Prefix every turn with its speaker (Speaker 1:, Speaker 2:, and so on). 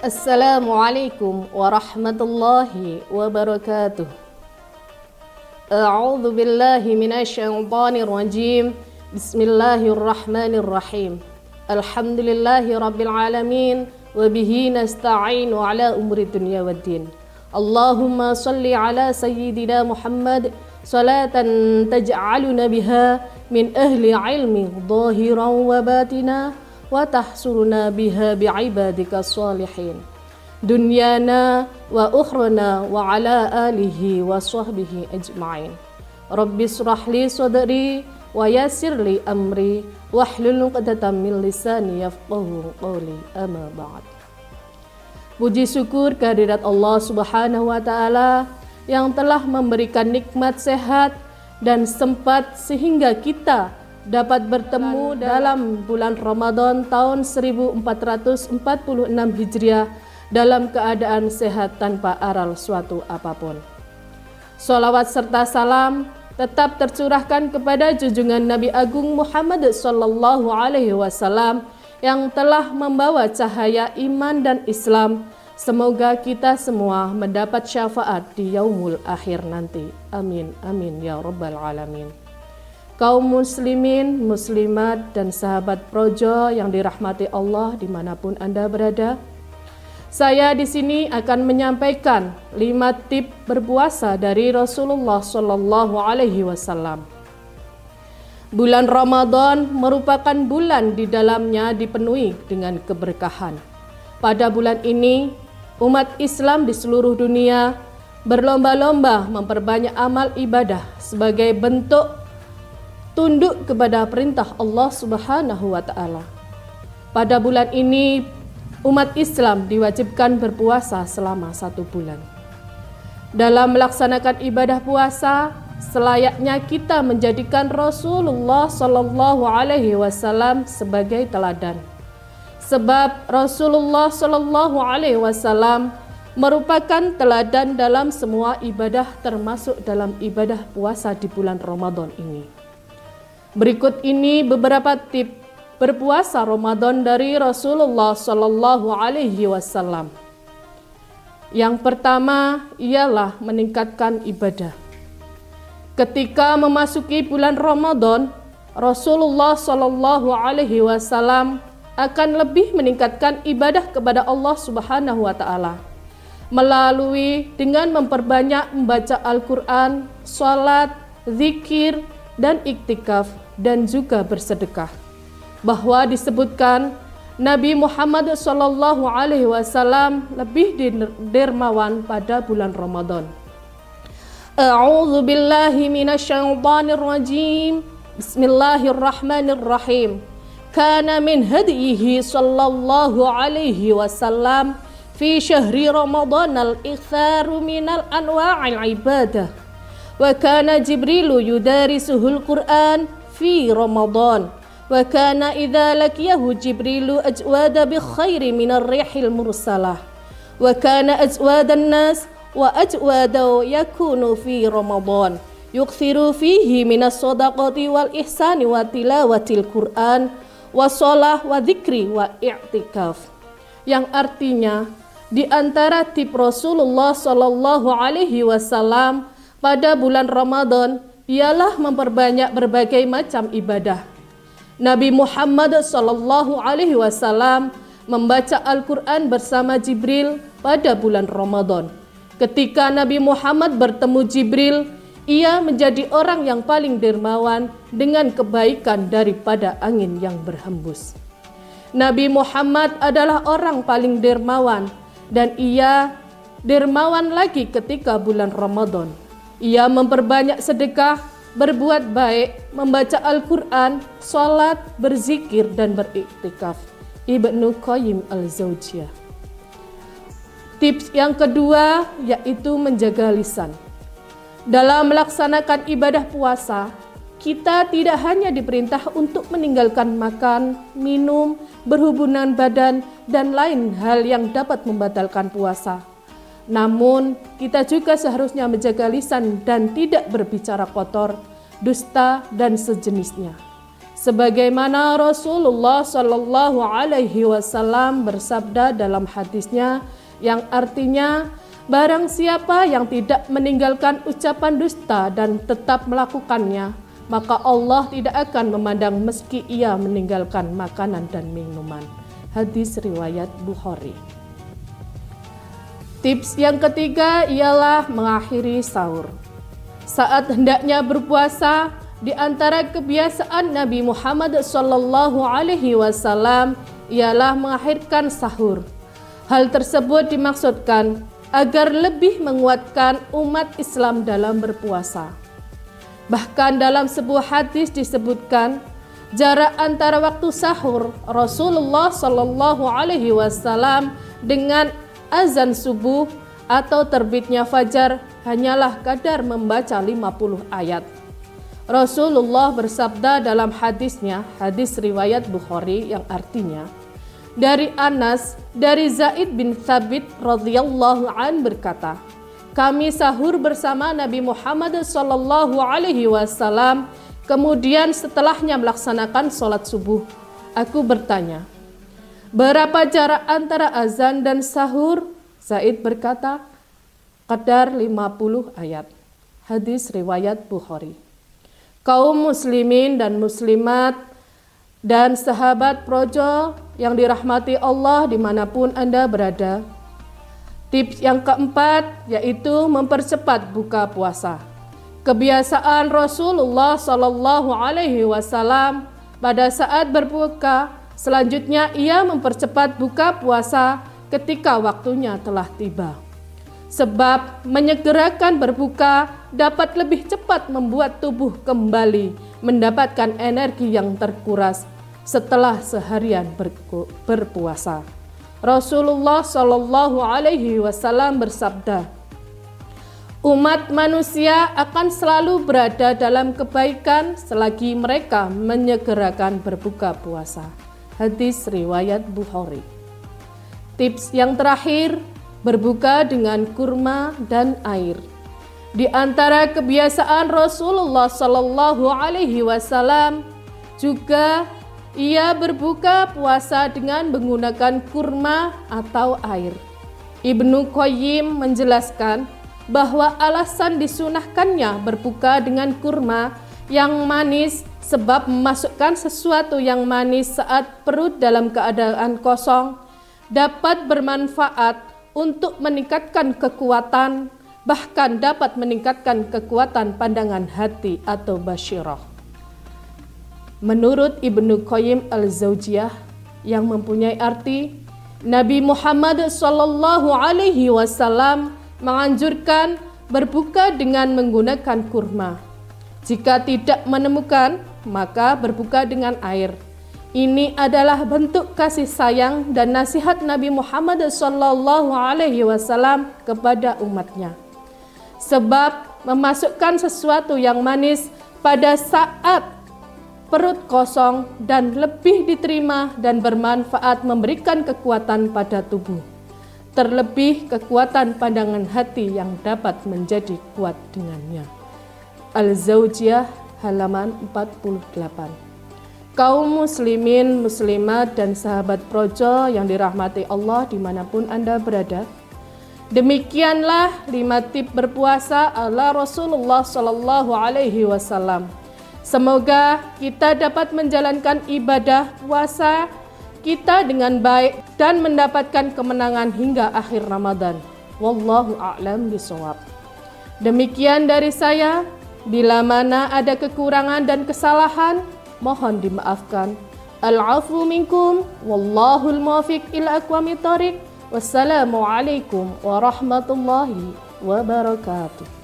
Speaker 1: Assalamualaikum warahmatullahi wabarakatuh. A'udzu billahi minasyaitonir rajim. Bismillahirrahmanirrahim. Alhamdulillahi rabbil alamin wa bihi nasta'inu ala umuri dunya waddin. Allahumma shalli ala sayyidina Muhammad salatan taj'aluna biha min ahli ilmi dhahiran wa batina wa tahsuruna biha bi'ibadika sholihin dunyana wa ukhrana wa ala alihi wa sahbihi ajma'in. Rabbi shrah li sadri wa yassir li amri wahlul 'uqdatam min lisani yafqahu qawli, amma ba'd. Puji syukur kehadirat Allah Subhanahu wa taala yang telah memberikan nikmat sehat dan sempat sehingga kita dapat bertemu dalam bulan Ramadan tahun 1446 Hijriah dalam keadaan sehat tanpa aral suatu apapun. Sholawat serta salam tetap tercurahkan kepada junjungan Nabi Agung Muhammad sallallahu alaihi wasallam yang telah membawa cahaya iman dan Islam. Semoga kita semua mendapat syafaat di yaumul akhir nanti. Amin amin ya rabbal alamin. Kaum muslimin, muslimat, dan sahabat projo yang dirahmati Allah dimanapun Anda berada, saya di sini akan menyampaikan 5 tips berpuasa dari Rasulullah Shallallahu Alaihi Wasallam. Bulan Ramadan merupakan bulan di dalamnya dipenuhi dengan keberkahan. Pada bulan ini, umat Islam di seluruh dunia berlomba-lomba memperbanyak amal ibadah sebagai bentuk tunduk kepada perintah Allah Subhanahu wa taala. Pada bulan ini umat Islam diwajibkan berpuasa selama 1 bulan. Dalam melaksanakan ibadah puasa, selayaknya kita menjadikan Rasulullah Shallallahu alaihi wasallam sebagai teladan. Sebab Rasulullah Shallallahu alaihi wasallam merupakan teladan dalam semua ibadah, termasuk dalam ibadah puasa di bulan Ramadan ini. Berikut ini beberapa tips berpuasa Ramadan dari Rasulullah Shallallahu alaihi wasallam. Yang pertama ialah meningkatkan ibadah. Ketika memasuki bulan Ramadan, Rasulullah Shallallahu alaihi wasallam akan lebih meningkatkan ibadah kepada Allah Subhanahu wa taala melalui dengan memperbanyak membaca Al-Qur'an, salat, zikir, dan iktikaf, dan juga bersedekah. Bahwa disebutkan Nabi Muhammad sallallahu alaihi wasallam lebih dermawan pada bulan Ramadan. A'udzu billahi minasyaitonir rajim. Bismillahirrahmanirrahim. Kana min hadihi sallallahu alaihi wasallam fi syahri Ramadan al-iktharu minal anwa'il ibadah. Wa kana Jibrilu yudarisuhul Qur'an fi Ramadan. Wa kana idza laqiyahu Jibrilu ajwada bi khairi minar rihil mursalah. Wa kana ajwadan nas wa ajwada yakunu fi Ramadan. Yukthiru fihi minas shadaqati wal ihsani wa tilawatil Qur'an wa shalah wa dzikri wa i'tikaf. Yang artinya di antara tips Rasulullah sallallahu alaihi wasallam pada bulan Ramadan ialah memperbanyak berbagai macam ibadah. Nabi Muhammad sallallahu alaihi wasallam membaca Al-Qur'an bersama Jibril pada bulan Ramadan. Ketika Nabi Muhammad bertemu Jibril, ia menjadi orang yang paling dermawan dengan kebaikan daripada angin yang berhembus. Nabi Muhammad adalah orang paling dermawan, dan ia dermawan lagi ketika bulan Ramadan. Ia memperbanyak sedekah, berbuat baik, membaca Al-Quran, sholat, berzikir, dan beriktikaf. Ibnu Qayyim al-Jauziyah. Tips yang kedua yaitu menjaga lisan. Dalam melaksanakan ibadah puasa, kita tidak hanya diperintah untuk meninggalkan makan, minum, berhubungan badan, dan lain hal yang dapat membatalkan puasa. Namun, kita juga seharusnya menjaga lisan dan tidak berbicara kotor, dusta, dan sejenisnya. Sebagaimana Rasulullah Shallallahu Alaihi Wasallam bersabda dalam hadisnya yang artinya, barang siapa yang tidak meninggalkan ucapan dusta dan tetap melakukannya, maka Allah tidak akan memandang meski ia meninggalkan makanan dan minuman. Hadis riwayat Bukhari. Tips yang ketiga ialah mengakhiri sahur. Saat hendaknya berpuasa, di antara kebiasaan Nabi Muhammad Sallallahu Alaihi Wasallam ialah mengakhirkan sahur. Hal tersebut dimaksudkan agar lebih menguatkan umat Islam dalam berpuasa. Bahkan dalam sebuah hadis disebutkan, jarak antara waktu sahur Rasulullah Sallallahu Alaihi Wasallam dengan azan subuh atau terbitnya fajar hanyalah kadar membaca 50 ayat. Rasulullah bersabda dalam hadisnya, hadis riwayat Bukhari yang artinya, dari Anas, dari Zaid bin Thabit radhiyallahu an berkata, kami sahur bersama Nabi Muhammad sallallahu alaihi wasallam, kemudian setelahnya melaksanakan sholat subuh. Aku bertanya, berapa jarak antara azan dan sahur? Zaid berkata, kadar 50 ayat. Hadis riwayat Bukhari. Kaum muslimin dan muslimat dan sahabat projo yang dirahmati Allah dimanapun Anda berada. Tips yang keempat yaitu mempercepat buka puasa. Kebiasaan Rasulullah Shallallahu Alaihi Wasallam pada saat berbuka, selanjutnya ia mempercepat buka puasa ketika waktunya telah tiba. Sebab menyegerakan berbuka dapat lebih cepat membuat tubuh kembali mendapatkan energi yang terkuras setelah seharian berpuasa. Rasulullah Shallallahu Alaihi Wasallam bersabda, umat manusia akan selalu berada dalam kebaikan selagi mereka menyegerakan berbuka puasa. Hadis riwayat Bukhari. Tips yang terakhir, berbuka dengan kurma dan air. Di antara kebiasaan Rasulullah Shallallahu Alaihi Wasallam juga ia berbuka puasa dengan menggunakan kurma atau air. Ibnu Qayyim menjelaskan bahwa alasan disunahkannya berbuka dengan kurma yang manis sebab memasukkan sesuatu yang manis saat perut dalam keadaan kosong dapat bermanfaat untuk meningkatkan kekuatan, bahkan dapat meningkatkan kekuatan pandangan hati atau basyirah. Menurut Ibnu Qayyim al-Jauziyah yang mempunyai arti, Nabi Muhammad Sallallahu Alaihi Wasallam menganjurkan berbuka dengan menggunakan kurma. Jika tidak menemukan, maka berbuka dengan air. Ini adalah bentuk kasih sayang dan nasihat Nabi Muhammad Sallallahu Alaihi Wasallam kepada umatnya. Sebab memasukkan sesuatu yang manis pada saat perut kosong dan lebih diterima dan bermanfaat memberikan kekuatan pada tubuh. Terlebih kekuatan pandangan hati yang dapat menjadi kuat dengannya. Al-Zawjiyah halaman 48. Kaum muslimin, muslimat dan sahabat projo yang dirahmati Allah dimanapun Anda berada. Demikianlah 5 tips berpuasa ala Rasulullah Sallallahu Alaihi Wasallam. Semoga kita dapat menjalankan ibadah puasa kita dengan baik dan mendapatkan kemenangan hingga akhir Ramadan. Wallahu a'lam bishawab. Demikian dari saya. Bila mana ada kekurangan dan kesalahan, mohon dimaafkan. Al-'afwu minkum wallahul muwaffiq ila aqwamit thoriq. Wassalamualaikum warahmatullahi wabarakatuh.